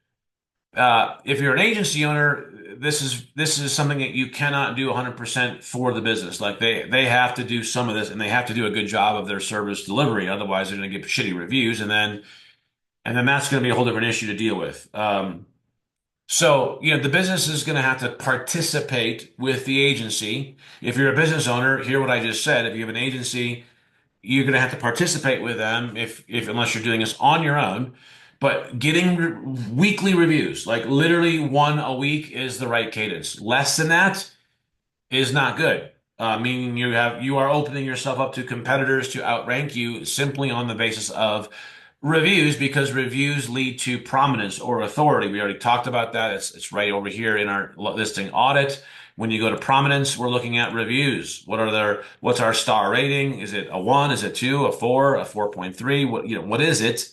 if you're an agency owner, this is something that you cannot do 100% for the business. Like, they have to do some of this, and they have to do a good job of their service delivery. Otherwise, they're going to get shitty reviews, and then that's going to be a whole different issue to deal with. So, the business is going to have to participate with the agency. If you're a business owner, hear what I just said. If you have an agency, you're going to have to participate with them if unless you're doing this on your own. But getting weekly reviews, like literally one a week, is the right cadence. Less than that is not good. Meaning you are opening yourself up to competitors to outrank you simply on the basis of reviews, because reviews lead to prominence or authority. We already talked about that. It's right over here in our listing audit. When you go to prominence, we're looking at reviews. What's our star rating? Is it a 1? Is it 2? A 4? A 4.3? What is it?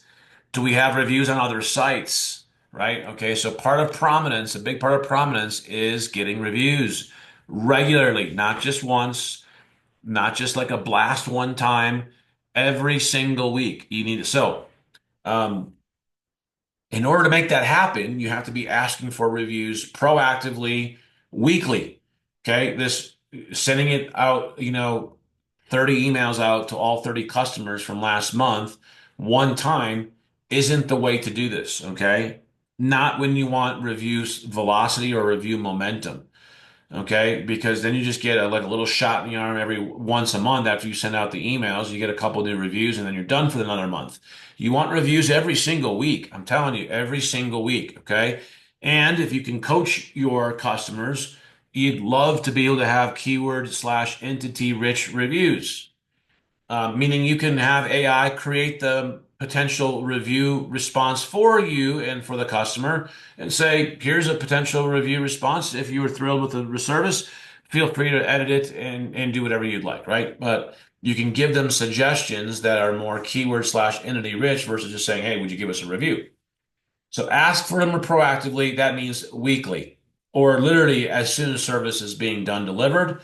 Do we have reviews on other sites? Right? Okay, so a big part of prominence is getting reviews regularly, not just once, not just like a blast one time. every single week. You need so um, in order to make that happen, you have to be asking for reviews proactively, weekly. Okay, this sending it out, 30 emails out to all 30 customers from last month one time isn't the way to do this. Okay, not when you want reviews velocity or review momentum. Okay, because then you just get like a little shot in the arm every once a month after you send out the emails. You get a couple new reviews, and then you're done for another month. You want reviews every single week. I'm telling you, every single week. Okay, and if you can coach your customers, you'd love to be able to have keyword slash entity rich reviews, meaning you can have AI create the potential review response for you and for the customer and say, here's a potential review response. If you were thrilled with the service, feel free to edit it and do whatever you'd like, right? But you can give them suggestions that are more keyword slash entity rich versus just saying, hey, would you give us a review? So ask for them proactively. That means weekly or literally as soon as service is being done delivered,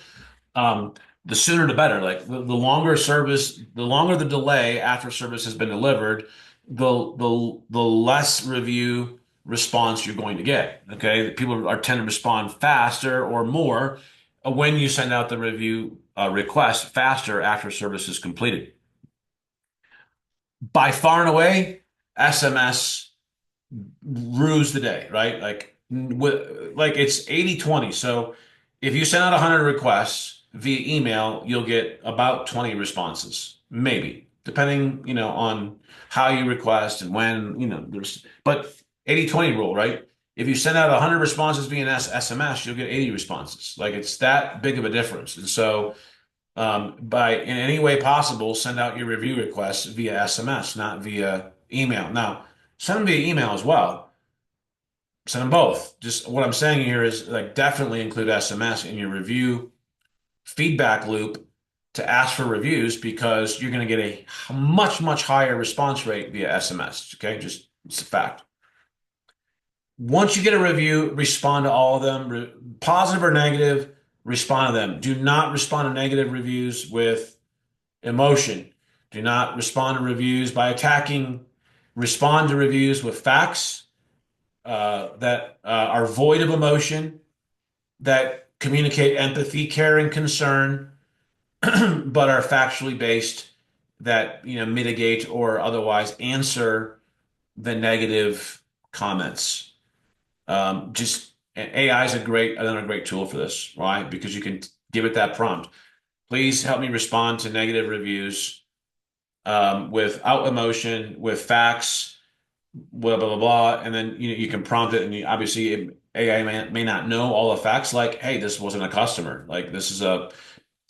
um, the sooner the better. Like the longer service, the longer the delay after service has been delivered, the less review response you're going to get. Okay, people are tend to respond faster or more when you send out the review request faster after service is completed. By far and away, SMS rues the day, right? Like it's 80/20. So if you send out 100 requests via email, you'll get about 20 responses, maybe, depending, on how you request and when, there's but 80/20 rule, right? If you send out 100 responses via an SMS, you'll get 80 responses. Like it's that big of a difference. And so by in any way possible, send out your review requests via SMS, not via email. Now, send them via email as well. Send them both. Just what I'm saying here is like definitely include SMS in your review feedback loop to ask for reviews because you're going to get a much, much higher response rate via SMS. Okay, just it's a fact. Once you get a review, respond to all of them, positive or negative, respond to them. Do not respond to negative reviews with emotion. Do not respond to reviews by attacking. Respond to reviews with facts that are void of emotion, that communicate empathy, care, and concern, but are factually based, that mitigate or otherwise answer the negative comments. Just AI is another great tool for this, right? Because you can give it that prompt. Please help me respond to negative reviews without emotion, with facts, blah blah blah blah, and then you can prompt it, and AI may not know all the facts. Like, hey, this wasn't a customer. Like, this is a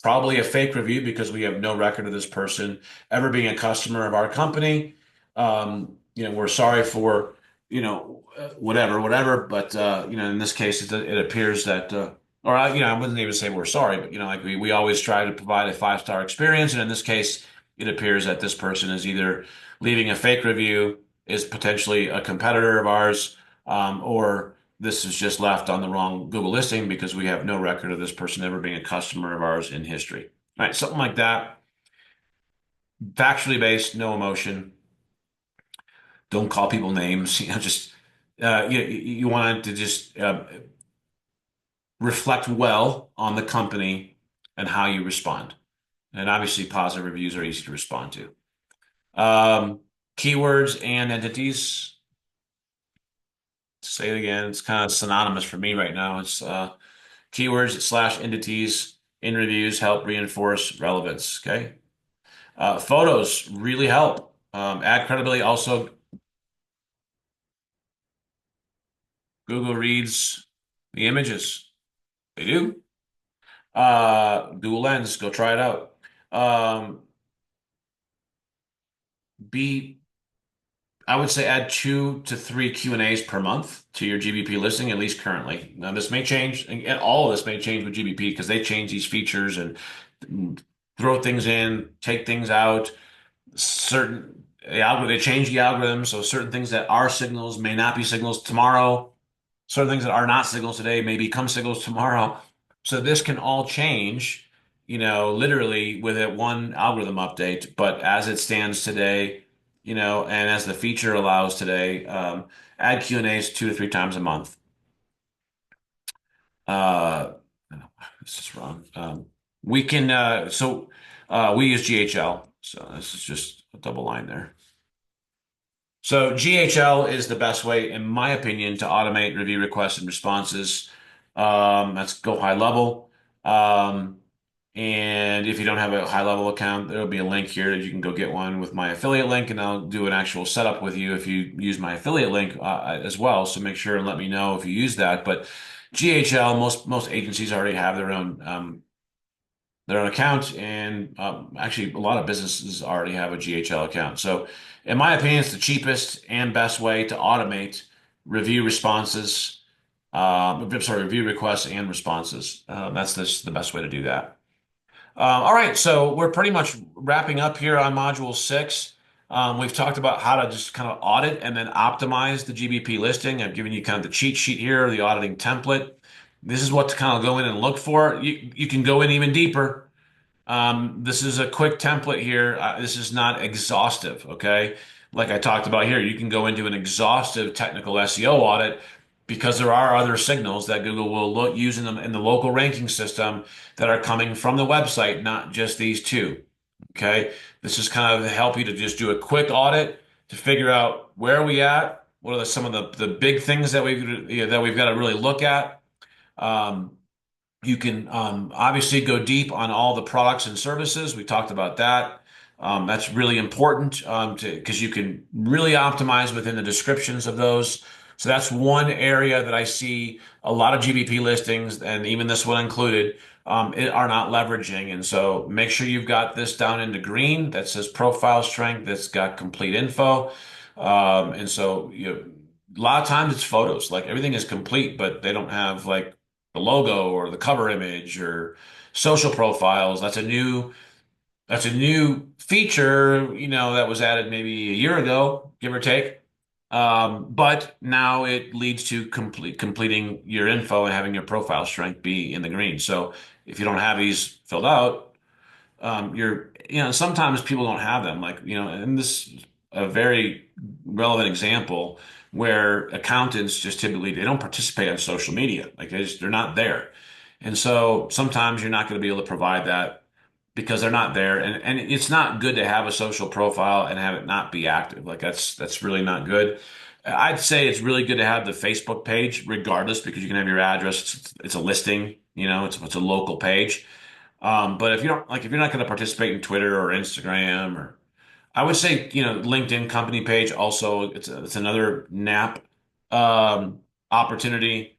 probably a fake review because we have no record of this person ever being a customer of our company. We're sorry for whatever, but in this case, it appears that. I wouldn't even say we're sorry, but like we always try to provide a 5-star experience, and in this case, it appears that this person is either leaving a fake review, is potentially a competitor of ours, or this is just left on the wrong Google listing because we have no record of this person ever being a customer of ours in history. All right, something like that. Factually based, no emotion. Don't call people names. Just you want to just reflect well on the company and how you respond. And obviously, positive reviews are easy to respond to. Keywords and entities. Say it again. It's kind of synonymous for me right now. It's keywords slash entities in reviews help reinforce relevance. Okay. Photos really help. Add credibility. Also, Google reads the images. They do. Google Lens, go try it out. Um, be I would say add 2 to 3 Q&As per month to your GBP listing, at least currently. Now, this may change, and all of this may change with GBP because they change these features and throw things in, take things out. They change the algorithm, so certain things that are signals may not be signals tomorrow. Certain things that are not signals today may become signals tomorrow. So this can all change literally with it one algorithm update. But as it stands today, and as the feature allows today, add Q&As 2 to 3 times a month. Uh, this is wrong. We can, we use GHL. So this is just a double line there. So GHL is the best way, in my opinion, to automate review requests and responses. That's go high level. Um, and if you don't have a high level account, there'll be a link here that you can go get one with my affiliate link, and I'll do an actual setup with you if you use my affiliate link as well. So make sure and let me know if you use that. But GHL, most agencies already have their own account, and actually a lot of businesses already have a GHL account. So, in my opinion, it's the cheapest and best way to automate review responses. I'm sorry, review requests and responses. That's the best way to do that. All right, so we're pretty much wrapping up here on Module 6. We've talked about how to just kind of audit and then optimize the GBP listing. I've given you kind of the cheat sheet here, the auditing template. This is what to kind of go in and look for. You can go in even deeper. This is a quick template here. This is not exhaustive, okay? Like I talked about here, you can go into an exhaustive technical SEO audit because there are other signals that Google will look using them in the local ranking system that are coming from the website, not just these two. Okay. This is kind of to help you to just do a quick audit to figure out where are we at, what are some of the big things that we've got to really look at. Um, you can obviously go deep on all the products and services. We talked about that. That's really important because you can really optimize within the descriptions of those. So that's one area that I see a lot of GBP listings, and even this one included, are not leveraging. And so make sure you've got this down into green that says profile strength, that's got complete info. And so a lot of times it's photos, like everything is complete, but they don't have like the logo or the cover image or social profiles. That's a new feature, that was added maybe a year ago, give or take. But now it leads to completing your info and having your profile strength be in the green. So if you don't have these filled out, sometimes people don't have them. Like, and this is a very relevant example where accountants just typically they don't participate on social media. Like they're not there. And so sometimes you're not going to be able to provide that because they're not there. And it's not good to have a social profile and have it not be active. Like that's really not good. I'd say it's really good to have the Facebook page regardless because you can have your address. It's a listing, it's a local page. But if you don't like, if you're not going to participate in Twitter or Instagram, or I would say, LinkedIn company page also, it's another NAP opportunity.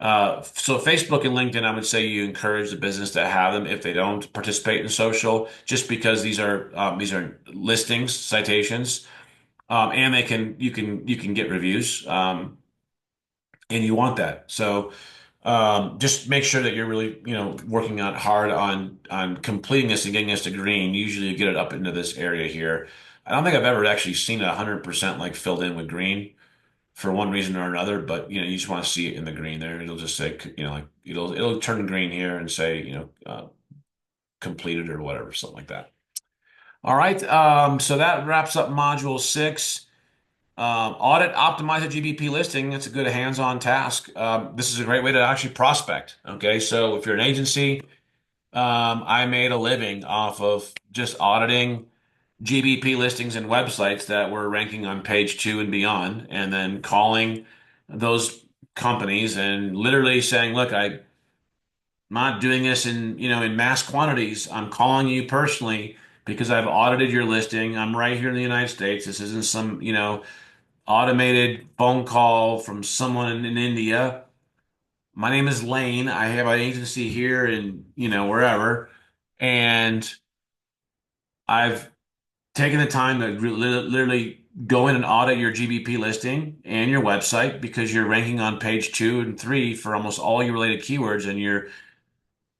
So Facebook and LinkedIn, I would say you encourage the business to have them if they don't participate in social, just because these are listings, citations, and you can get reviews, and you want that. So just make sure that you're really, working on hard on completing this and getting this to green. Usually you get it up into this area here. I don't think I've ever actually seen it 100% like filled in with green for one reason or another, but you just want to see it in the green there. It'll just say, like it'll turn green here and say, completed or whatever, something like that. All right. So that wraps up module 6. Audit, optimize a GBP listing. That's a good hands-on task. This is a great way to actually prospect. Okay, so if you're an agency, I made a living off of just auditing GBP listings and websites that were ranking on page 2 and beyond, and then calling those companies and literally saying, "Look, I'm not doing this in mass quantities. I'm calling you personally because I've audited your listing. I'm right here in the United States. This isn't some automated phone call from someone in India. My name is Lane. I have an agency here in, wherever. And I've taken the time to literally go in and audit your GBP listing and your website because you're ranking on page 2 and 3 for almost all your related keywords, and your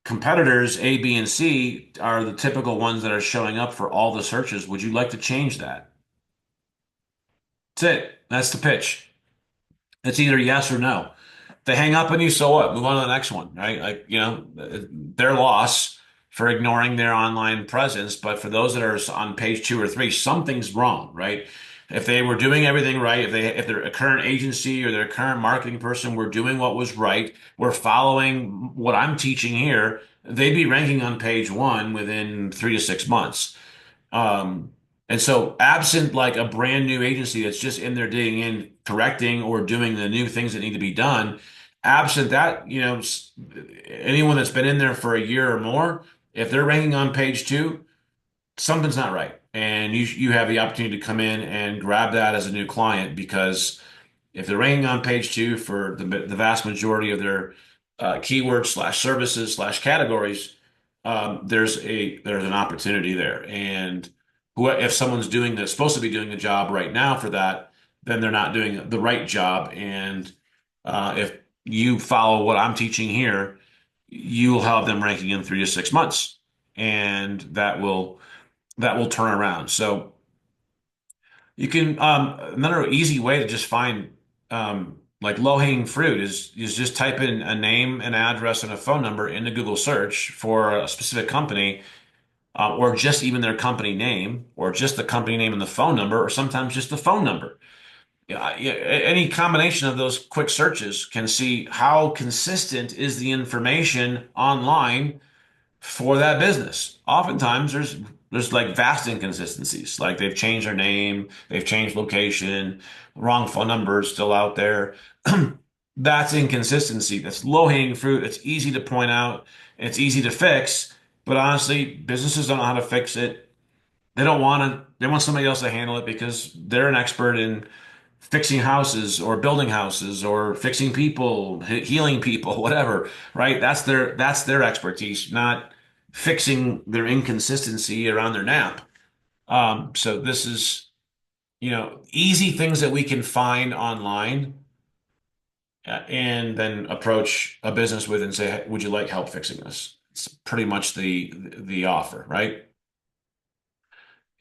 competitors, A, B, and C, are the typical ones that are showing up for all the searches. Would you like to change that?" That's it. That's the pitch. It's either yes or no. If they hang up on you, so what? Move on to the next one, right? Like, their loss for ignoring their online presence. But for those that are on page two or three, something's wrong, right? If they were doing everything right, if their current agency or their current marketing person were doing what was right, we're following what I'm teaching here, they'd be ranking on page one within 3 to 6 months. Um, and so absent like a brand new agency that's just in there digging in, correcting or doing the new things that need to be done, absent that, anyone that's been in there for a year or more, if they're ranking on page two, something's not right. And you have the opportunity to come in and grab that as a new client because if they're ranking on page two for the vast majority of their keywords slash services slash categories, there's an opportunity there. And if someone's supposed to be doing the job right now for that, then they're not doing the right job. And if you follow what I'm teaching here, you'll have them ranking in 3 to 6 months, and that will turn around. So you can another easy way to just find like low-hanging fruit is just type in a name, an address, and a phone number into Google search for a specific company, or just even their company name, or just the company name and the phone number, or sometimes just the phone number. Yeah, any combination of those quick searches can see how consistent is the information online for that business. Oftentimes there's like vast inconsistencies. Like they've changed their name, they've changed location, wrong phone number is still out there. That's inconsistency. That's low-hanging fruit. It's easy to point out, and it's easy to fix. But honestly, businesses don't know how to fix it. They don't want to, they want somebody else to handle it because they're an expert in fixing houses or building houses or fixing people, healing people, whatever, right? That's their expertise, not fixing their inconsistency around their nap. So this is, easy things that we can find online, and then approach a business with and say, "Hey, would you like help fixing this?" It's pretty much the offer, right?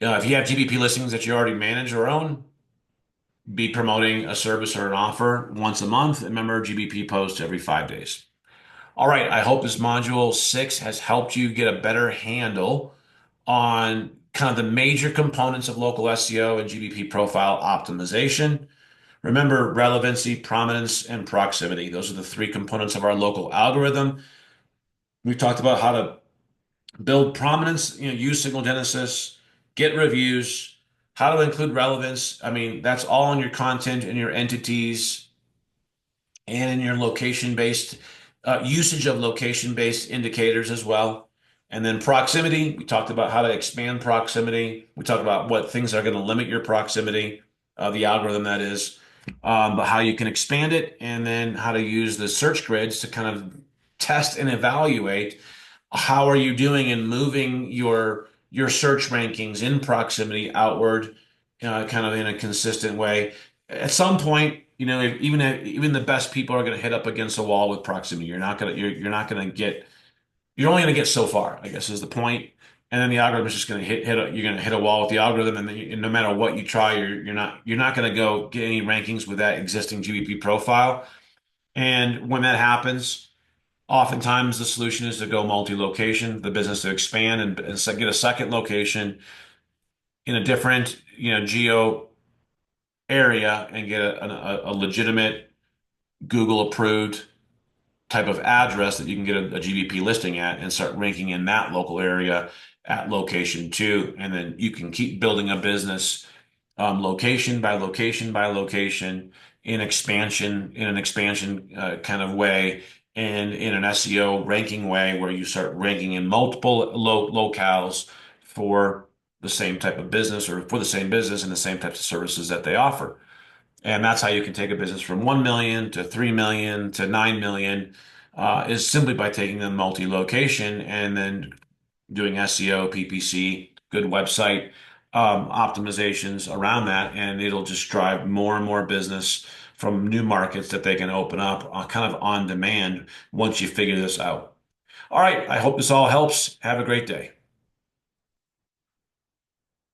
If you have GBP listings that you already manage or own, be promoting a service or an offer once a month. Remember, GBP posts every 5 days. All right, I hope this module 6 has helped you get a better handle on kind of the major components of local SEO and GBP profile optimization. Remember, relevancy, prominence, and proximity. Those are the three components of our local algorithm. We talked about how to build prominence, use signal genesis, get reviews, how to include relevance. I mean, that's all in your content and your entities and in your location-based usage of location-based indicators as well. And then proximity, we talked about how to expand proximity. We talked about what things are going to limit your proximity, the algorithm that is, but how you can expand it, and then how to use the search grids to kind of test and evaluate how are you doing in moving your search rankings in proximity outward, kind of in a consistent way. At some point, even the best people are going to hit up against a wall with proximity. You're not going to get you're only going to get so far, I guess is the point. And then the algorithm is just going to you're going to hit a wall with the algorithm, and then no matter what you try, you're not going to go get any rankings with that existing GBP profile. And when that happens, oftentimes, the solution is to go multi-location, the business to expand and get a second location in a different, geo area and get a legitimate Google approved type of address that you can get a GBP listing at and start ranking in that local area at location two. And then you can keep building a business location by location by location in an expansion kind of way, and in an SEO ranking way where you start ranking in multiple locales for the same type of business or for the same business and the same types of services that they offer. And that's how you can take a business from 1 million to 3 million to 9 million, is simply by taking them multi-location and then doing SEO, PPC, good website optimizations around that, and it'll just drive more and more business from new markets that they can open up kind of on demand once you figure this out. All right, I hope this all helps. Have a great day.